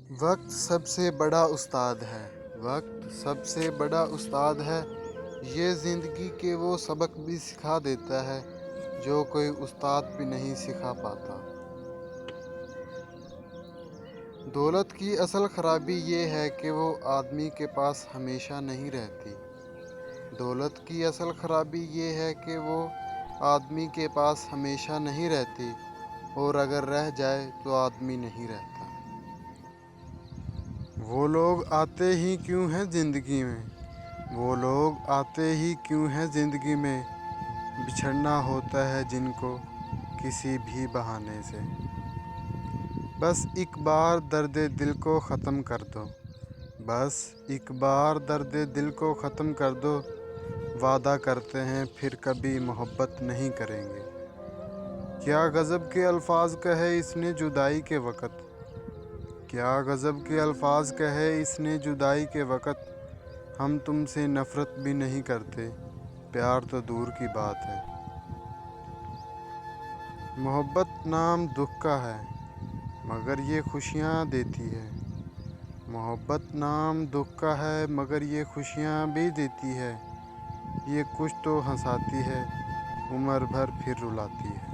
وقت سب سے بڑا استاد ہے، وقت سب سے بڑا استاد ہے، یہ زندگی کے وہ سبق بھی سکھا دیتا ہے جو کوئی استاد بھی نہیں سکھا پاتا۔ دولت کی اصل خرابی یہ ہے کہ وہ آدمی کے پاس ہمیشہ نہیں رہتی۔ دولت کی اصل خرابی یہ ہے کہ وہ آدمی کے پاس ہمیشہ نہیں رہتی، اور اگر رہ جائے تو آدمی نہیں رہتا۔ وہ لوگ آتے ہی کیوں ہیں زندگی میں، وہ لوگ آتے ہی کیوں ہیں زندگی میں، بچھڑنا ہوتا ہے جن کو کسی بھی بہانے سے۔ بس ایک بار درد دل کو ختم کر دو، بس ایک بار درد دل کو ختم کر دو، وعدہ کرتے ہیں پھر کبھی محبت نہیں کریں گے۔ کیا غضب کے الفاظ کہے اس نے جدائی کے وقت، کیا غضب کے الفاظ کہے اس نے جدائی کے وقت، ہم تم سے نفرت بھی نہیں کرتے، پیار تو دور کی بات ہے۔ محبت نام دکھ کا ہے مگر یہ خوشیاں دیتی ہے، محبت نام دکھ کا ہے مگر یہ خوشیاں بھی دیتی ہے، یہ کچھ تو ہنساتی ہے عمر بھر پھر رلاتی ہے۔